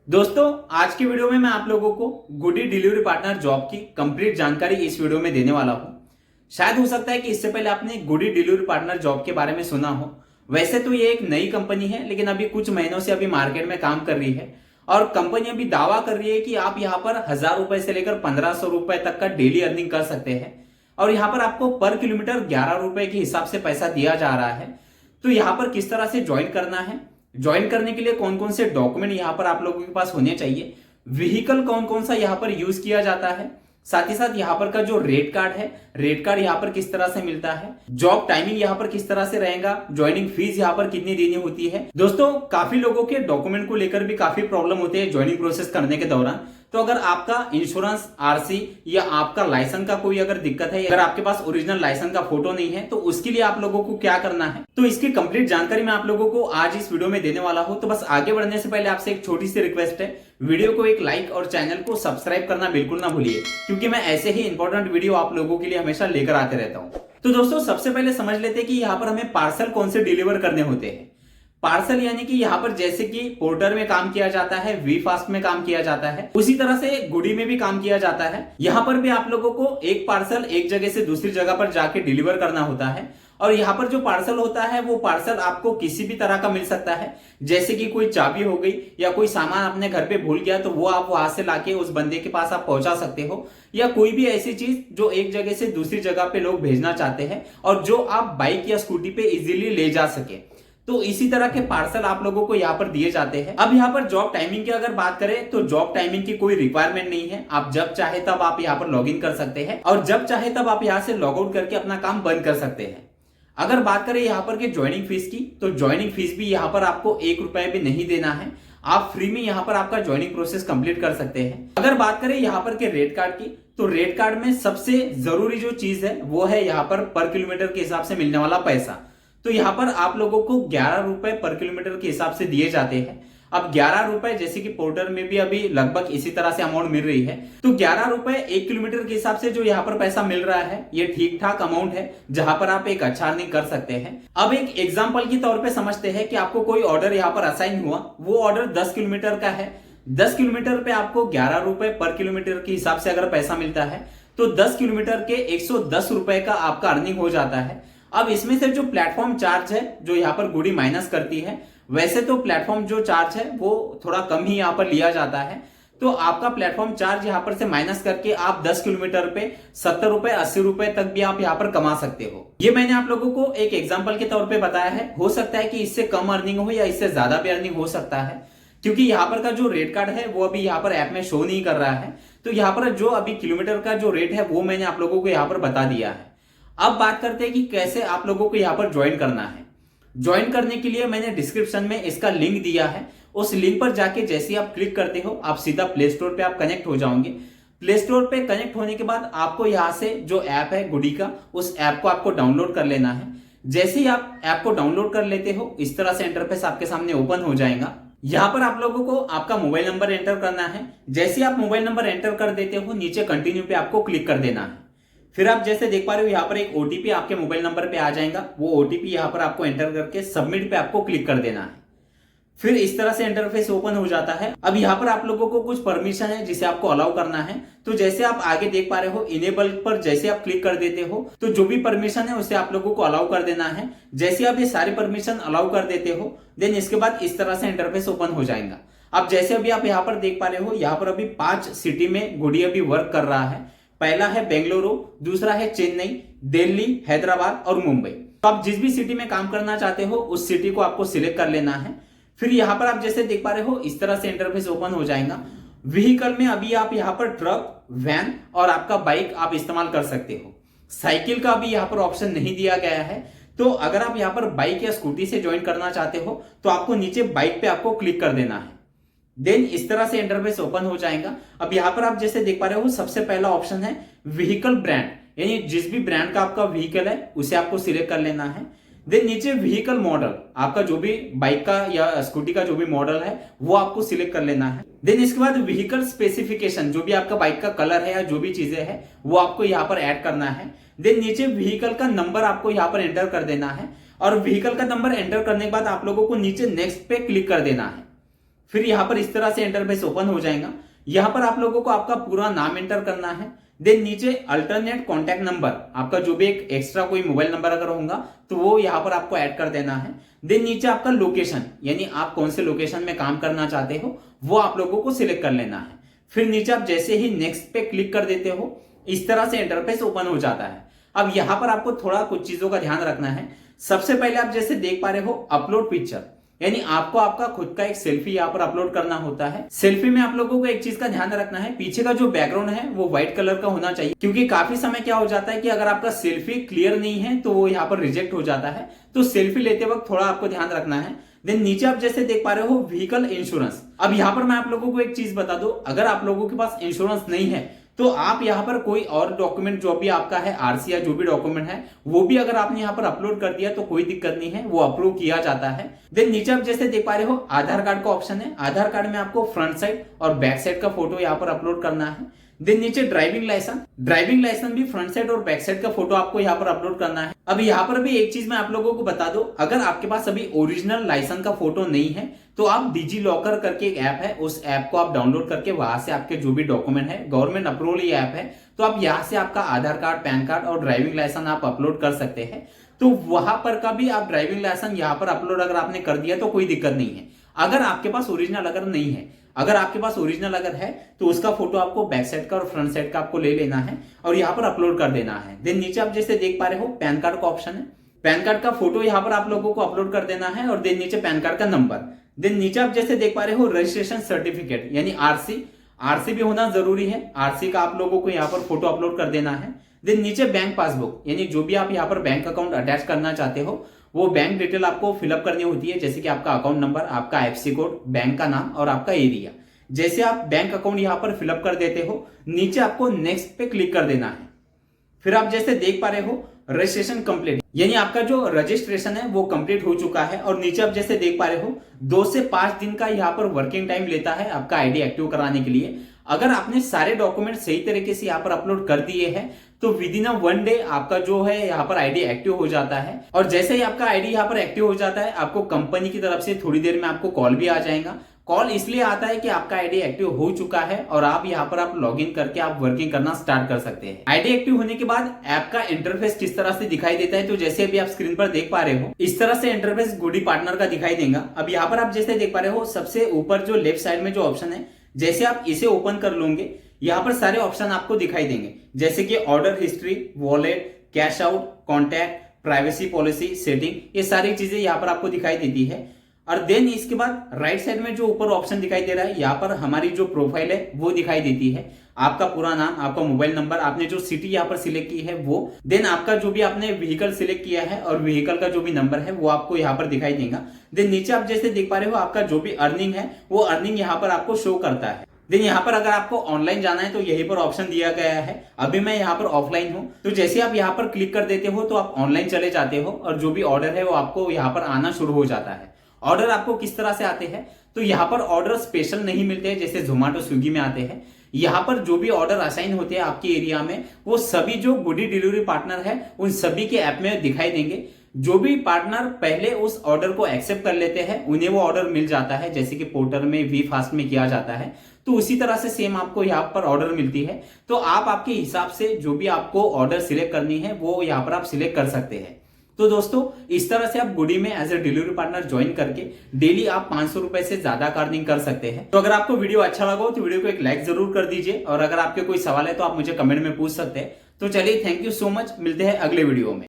दोस्तों, आज की वीडियो में मैं आप लोगों को गुडी डिलीवरी पार्टनर जॉब की कंप्लीट जानकारी इस वीडियो में देने वाला हूं। शायद हो सकता है कि इससे पहले आपने गुडी डिलीवरी पार्टनर जॉब के बारे में सुना हो। वैसे तो ये एक नई कंपनी है, लेकिन अभी कुछ महीनों से अभी मार्केट में काम कर रही है और कंपनी अभी दावा कर रही है कि आप यहाँ पर 1000 रुपए से लेकर 1500 रुपए तक का डेली अर्निंग कर सकते हैं और यहाँ पर आपको पर किलोमीटर 11 रुपए के हिसाब से पैसा दिया जा रहा है। तो यहाँ पर किस तरह से ज्वाइन करना है, ज्वाइन करने के लिए कौन कौन से डॉक्यूमेंट यहां पर आप लोगों के पास होने चाहिए, व्हीकल कौन कौन सा यहां पर यूज किया जाता है, साथ ही साथ यहां पर का जो रेट कार्ड है, रेट कार्ड यहां पर किस तरह से मिलता है, जॉब टाइमिंग यहां पर किस तरह से रहेगा, ज्वाइनिंग फीस यहां पर कितनी देनी होती है। दोस्तों, काफी लोगों के डॉक्यूमेंट को लेकर भी काफी प्रॉब्लम होती है ज्वाइनिंग प्रोसेस करने के दौरान। तो अगर आपका इंश्योरेंस, आरसी या आपका लाइसेंस का कोई अगर दिक्कत है, अगर आपके पास ओरिजिनल लाइसेंस का फोटो नहीं है, तो उसके लिए आप लोगों को क्या करना है, तो इसकी कंप्लीट जानकारी मैं आप लोगों को आज इस वीडियो में देने वाला हूं। तो बस आगे बढ़ने से पहले आपसे एक छोटी सी रिक्वेस्ट है, वीडियो को एक लाइक और चैनल को सब्सक्राइब करना बिल्कुल ना भूलिए, क्योंकि मैं ऐसे ही इंपॉर्टेंट वीडियो आप लोगों के लिए हमेशा लेकर आते रहता हूं। तो दोस्तों, सबसे पहले समझ लेते हैं कि यहाँ पर हमें पार्सल कौन से डिलीवर करने होते हैं। पार्सल यानी कि यहाँ पर जैसे कि पोर्टर में काम किया जाता है, वी फास्ट में काम किया जाता है, उसी तरह से गुडी में भी काम किया जाता है। यहाँ पर भी आप लोगों को एक पार्सल एक जगह से दूसरी जगह पर जाके डिलीवर करना होता है और यहाँ पर जो पार्सल होता है वो पार्सल आपको किसी भी तरह का मिल सकता है। जैसे कि कोई चाबी हो गई या कोई सामान अपने घर पे भूल गया तो वो आप वहां से लाके उस बंदे के पास आप पहुंचा सकते हो, या कोई भी ऐसी चीज जो एक जगह से दूसरी जगह पे लोग भेजना चाहते हैं और जो आप बाइक या स्कूटी पे इजीली ले जा सके। तो इसी तरह के पार्सल आप लोगों को यहाँ पर दिए जाते हैं। अब यहाँ पर जॉब टाइमिंग की अगर बात करें तो जॉब टाइमिंग की कोई रिक्वायरमेंट नहीं है। आप जब चाहे तब आप यहाँ पर लॉग इन कर सकते हैं और जब चाहे तब आप यहाँ से लॉग आउट करके अपना काम बंद कर सकते हैं। अगर बात करें यहाँ पर के ज्वाइनिंग फीस की, तो ज्वाइनिंग फीस भी यहाँ पर आपको 1 रुपए भी नहीं देना है। आप फ्री में यहाँ पर आपका ज्वाइनिंग प्रोसेस कंप्लीट कर सकते हैं। अगर बात करें यहाँ पर के रेट कार्ड की, तो रेट कार्ड में सबसे जरूरी जो चीज है वो है यहाँ पर किलोमीटर के हिसाब से मिलने वाला पैसा। तो यहाँ पर आप लोगों को 11 रुपए पर किलोमीटर के हिसाब से दिए जाते हैं। अब 11 रुपए जैसे कि पोर्टर में भी अभी लगभग इसी तरह से अमाउंट मिल रही है, तो 11 रुपए 1 किलोमीटर के हिसाब से जो यहाँ पर पैसा मिल रहा है, ये ठीक ठाक अमाउंट है जहां पर आप एक अच्छा अर्निंग कर सकते हैं। अब एक एग्जाम्पल के तौर पर समझते हैं कि आपको कोई ऑर्डर यहाँ पर असाइन हुआ, वो ऑर्डर 10 किलोमीटर का है। 10 किलोमीटर पे आपको 11 रुपए पर किलोमीटर के हिसाब से अगर पैसा मिलता है, तो 10 किलोमीटर के 110 रुपए का आपका अर्निंग हो जाता है। अब इसमें से जो प्लेटफॉर्म चार्ज है जो यहाँ पर गुडी माइनस करती है, वैसे तो प्लेटफॉर्म जो चार्ज है वो थोड़ा कम ही यहाँ पर लिया जाता है। तो आपका प्लेटफॉर्म चार्ज यहाँ पर से माइनस करके आप 10 किलोमीटर पे 70 रुपए 80 रुपए तक भी आप यहाँ पर कमा सकते हो। ये मैंने आप लोगों को एक एग्जाम्पल के तौर पे बताया है। हो सकता है कि इससे कम अर्निंग हो या इससे ज्यादा भी अर्निंग हो सकता है, क्योंकि यहाँ पर का जो रेट कार्ड है वो अभी यहाँ पर ऐप में शो नहीं कर रहा है। तो यहाँ पर जो अभी किलोमीटर का जो रेट है वो मैंने आप लोगों को यहाँ पर बता दिया है। अब बात करते हैं कि कैसे आप लोगों को यहाँ पर ज्वाइन करना है। ज्वाइन करने के लिए मैंने डिस्क्रिप्शन में इसका लिंक दिया है। उस लिंक पर जाके जैसे ही आप क्लिक करते हो, आप सीधा प्ले स्टोर पे आप कनेक्ट हो जाओगे। प्ले स्टोर पे कनेक्ट होने के बाद आपको यहाँ से जो ऐप है गुडी का, उस ऐप को आपको डाउनलोड कर लेना है। जैसे ही आप ऐप को डाउनलोड कर लेते हो, इस तरह से इंटरफेस आपके सामने ओपन हो जाएगा। यहाँ पर आप लोगों को आपका मोबाइल नंबर एंटर करना है। जैसे ही आप मोबाइल नंबर एंटर कर देते हो, नीचे कंटिन्यू पे आपको क्लिक कर देना है। फिर आप जैसे देख पा रहे हो यहाँ पर एक ओटीपी आपके मोबाइल नंबर पे आ जाएगा। वो ओटीपी यहाँ पर आपको एंटर करके सबमिट पे आपको क्लिक कर देना है। फिर इस तरह से इंटरफेस ओपन हो जाता है। अब यहाँ पर आप लोगों को कुछ परमिशन है जिसे आपको अलाउ करना है। तो जैसे आप आगे देख पा रहे हो, इनेबल पर जैसे आप क्लिक कर देते हो तो जो भी परमिशन है उसे आप लोगों को अलाउ कर देना है। जैसे आप ये सारे परमिशन अलाउ कर देते हो, देन इसके बाद इस तरह से इंटरफेस ओपन हो जाएगा। अब जैसे अभी आप यहाँ पर देख पा रहे हो, यहाँ पर अभी 5 सिटी में गुडी अभी वर्क कर रहा है। पहला है बेंगलुरु, दूसरा है चेन्नई, दिल्ली, हैदराबाद और मुंबई। तो आप जिस भी सिटी में काम करना चाहते हो उस सिटी को आपको सिलेक्ट कर लेना है। फिर यहाँ पर आप जैसे देख पा रहे हो, इस तरह से इंटरफेस ओपन हो जाएगा। व्हीकल में अभी आप यहाँ पर ट्रक, वैन और आपका बाइक आप इस्तेमाल कर सकते हो। साइकिल का अभी यहाँ पर ऑप्शन नहीं दिया गया है। तो अगर आप यहाँ पर बाइक या स्कूटी से ज्वाइन करना चाहते हो तो आपको नीचे बाइक पे आपको क्लिक कर देना है। देन इस तरह से इंटरफेस ओपन हो जाएगा। अब यहाँ पर आप जैसे देख पा रहे हो, सबसे पहला ऑप्शन है व्हीकल ब्रांड, यानी जिस भी ब्रांड का आपका व्हीकल है उसे आपको सिलेक्ट कर लेना है। देन नीचे व्हीकल मॉडल, आपका जो भी बाइक का या स्कूटी का जो भी मॉडल है वो आपको सिलेक्ट कर लेना है। देन इसके बाद व्हीकल स्पेसिफिकेशन, जो भी आपका बाइक का कलर है या जो भी चीजें हैं वो आपको यहाँ पर ऐड करना है। देन नीचे व्हीकल का नंबर आपको यहाँ पर एंटर कर देना है और व्हीकल का नंबर एंटर करने के बाद आप लोगों को नीचे नेक्स्ट पे क्लिक कर देना है। फिर यहाँ पर इस तरह से इंटरफेस ओपन हो जाएगा। यहाँ पर आप लोगों को आपका पूरा नाम एंटर करना है। देन नीचे अल्टरनेट कॉन्टैक्ट नंबर, आपका जो भी एक एक्स्ट्रा कोई मोबाइल नंबर अगर होगा तो वो यहाँ पर आपको ऐड कर देना है। देन नीचे आपका लोकेशन, यानी आप कौन से लोकेशन में काम करना चाहते हो वो आप लोगों को सिलेक्ट कर लेना है। फिर नीचे आप जैसे ही नेक्स्ट पे क्लिक कर देते हो, इस तरह से इंटरफेस ओपन हो जाता है। अब यहाँ पर आपको थोड़ा कुछ चीजों का ध्यान रखना है। सबसे पहले आप जैसे देख पा रहे हो अपलोड पिक्चर, यानी आपको आपका खुद का एक सेल्फी यहाँ पर अपलोड करना होता है। सेल्फी में आप लोगों को एक चीज का ध्यान रखना है, पीछे का जो बैकग्राउंड है वो व्हाइट कलर का होना चाहिए, क्योंकि काफी समय क्या हो जाता है कि अगर आपका सेल्फी क्लियर नहीं है तो वो यहाँ पर रिजेक्ट हो जाता है। तो सेल्फी लेते वक्त थोड़ा आपको ध्यान रखना है। देन नीचे आप जैसे देख पा रहे हो व्हीकल इंश्योरेंस। अब यहाँ पर मैं आप लोगों को एक चीज बता दूं, अगर आप लोगों के पास इंश्योरेंस नहीं है तो आप यहाँ पर कोई और डॉक्यूमेंट जो भी आपका है, आरसी या जो भी डॉक्यूमेंट है वो भी अगर आपने यहाँ पर अपलोड कर दिया तो कोई दिक्कत नहीं है, वो अप्रूव किया जाता है। देन नीचे आप जैसे देख पा रहे हो आधार कार्ड का ऑप्शन है। आधार कार्ड में आपको फ्रंट साइड और बैक साइड का फोटो यहाँ पर अपलोड करना है। देन नीचे ड्राइविंग लाइसेंस भी फ्रंट साइड और बैक साइड का फोटो आपको यहाँ पर अपलोड करना है। अब यहाँ पर भी एक चीज मैं आप लोगों को बता दूं, अगर आपके पास अभी ओरिजिनल लाइसेंस का फोटो नहीं है तो आप डिजी लॉकर करके एक ऐप है, उस ऐप को आप डाउनलोड करके वहां से आपके जो भी डॉक्यूमेंट है, गवर्नमेंट अप्रूवल ये ऐप है, तो आप यहाँ से आपका आधार कार्ड, पैन कार्ड और ड्राइविंग लाइसेंस आप अपलोड कर सकते हैं। तो वहां पर का भी आप ड्राइविंग लाइसेंस यहाँ पर अपलोड अगर आपने कर दिया तो कोई दिक्कत नहीं है। अगर आपके पास ओरिजिनल अगर नहीं है, अगर आपके पास ओरिजिनल अगर है तो उसका फोटो आपको बैक साइड का और फ्रंट साइड का आपको ले लेना है और यहाँ पर अपलोड कर देना है। देन नीचे आप जैसे देख पा रहे हो पैन कार्ड का ऑप्शन है, पैन कार्ड का फोटो यहाँ पर आप लोगों को अपलोड कर देना है और देन नीचे पैन कार्ड का नंबर। देन नीचे आप जैसे देख पा रहे हो रजिस्ट्रेशन सर्टिफिकेट यानी आरसी भी होना जरूरी है, आरसी का आप लोगों को यहाँ पर फोटो अपलोड कर देना है। देन नीचे बैंक पासबुक, यानी जो भी आप यहाँ पर बैंक अकाउंट अटैच करना चाहते हो वो बैंक डिटेल आपको फिलअप करनी होती है, जैसे कि आपका अकाउंट नंबर, आपका आईएफएससी कोड, बैंक का नाम और आपका एरिया। जैसे आप बैंक अकाउंट यहाँ पर फिलअप कर देते हो, नीचे आपको नेक्स्ट पे क्लिक कर देना है। फिर आप जैसे देख पा रहे हो रजिस्ट्रेशन कंप्लीट, यानी आपका जो रजिस्ट्रेशन है वो कंप्लीट हो चुका है। और नीचे आप जैसे देख पा रहे हो 2 से 5 दिन का यहाँ पर वर्किंग टाइम लेता है आपका आईडी एक्टिव कराने के लिए। अगर आपने सारे डॉक्यूमेंट सही तरीके से यहाँ पर अपलोड कर दिए हैं तो विद इन 1 डे आपका जो है यहाँ पर आईडी एक्टिव हो जाता है। और जैसे ही आपका आईडी यहाँ पर एक्टिव हो जाता है, आपको कंपनी की तरफ से थोड़ी देर में आपको कॉल भी आ जाएगा। कॉल इसलिए आता है कि आपका आईडी एक्टिव हो चुका है और आप यहाँ पर आप लॉगिन करके आप वर्किंग करना स्टार्ट कर सकते हैं। आईडी एक्टिव होने के बाद ऐप का इंटरफेस किस तरह से दिखाई देता है, तो जैसे अभी आप स्क्रीन पर देख पा रहे हो इस तरह से इंटरफेस गुडी पार्टनर का दिखाई देगा। अब यहाँ पर आप जैसे देख पा रहे हो सबसे ऊपर जो लेफ्ट साइड में जो ऑप्शन है, जैसे आप इसे ओपन कर लोगे यहाँ पर सारे ऑप्शन आपको दिखाई देंगे, जैसे कि order history, wallet, cash out, contact, privacy policy, setting, ये सारी चीजें यहाँ पर आपको दिखाई देती है। और देन इसके बाद राइट साइड में जो ऊपर ऑप्शन दिखाई दे रहा है, यहाँ पर हमारी जो प्रोफाइल है वो दिखाई देती है। आपका पूरा नाम, आपका मोबाइल नंबर, आपने जो सिटी यहाँ पर सिलेक्ट की है वो, देन आपका जो भी आपने व्हीकल सिलेक्ट किया है और व्हीकल का जो भी नंबर है वो आपको यहाँ पर दिखाई देगा। देन नीचे आप जैसे देख पा रहे हो आपका जो भी अर्निंग है वो अर्निंग यहाँ पर आपको शो करता है। देन यहाँ पर अगर आपको ऑनलाइन जाना है तो यहीं पर ऑप्शन दिया गया है। अभी मैं यहाँ पर ऑफलाइन हूँ, तो जैसे आप यहाँ पर क्लिक कर देते हो तो आप ऑनलाइन चले जाते हो और जो भी ऑर्डर है वो आपको यहाँ पर आना शुरू हो जाता है। ऑर्डर आपको किस तरह से आते हैं, तो यहाँ पर ऑर्डर स्पेशल नहीं मिलते हैं जैसे जोमेटो स्विगी में आते हैं। यहाँ पर जो भी ऑर्डर असाइन होते हैं आपके एरिया में वो सभी जो गुडी डिलीवरी पार्टनर है उन सभी के ऐप में दिखाई देंगे। जो भी पार्टनर पहले उस ऑर्डर को एक्सेप्ट कर लेते हैं उन्हें वो ऑर्डर मिल जाता है, जैसे कि पोर्टल में वी फास्ट में किया जाता है, तो उसी तरह से सेम आपको यहाँ पर ऑर्डर मिलती है। तो आप आपके हिसाब से जो भी आपको ऑर्डर सिलेक्ट करनी है वो यहाँ पर आप सिलेक्ट कर सकते हैं। तो दोस्तों इस तरह से आप गुडी में as a delivery partner join करके डेली आप 500 रुपए से ज्यादा का अर्निंग कर सकते हैं। तो अगर आपको वीडियो अच्छा लगा हो तो वीडियो को एक लाइक जरूर कर दीजिए और अगर आपके कोई सवाल है तो आप मुझे कमेंट में पूछ सकते हैं। तो चलिए, थैंक यू सो मच, मिलते हैं अगले वीडियो में।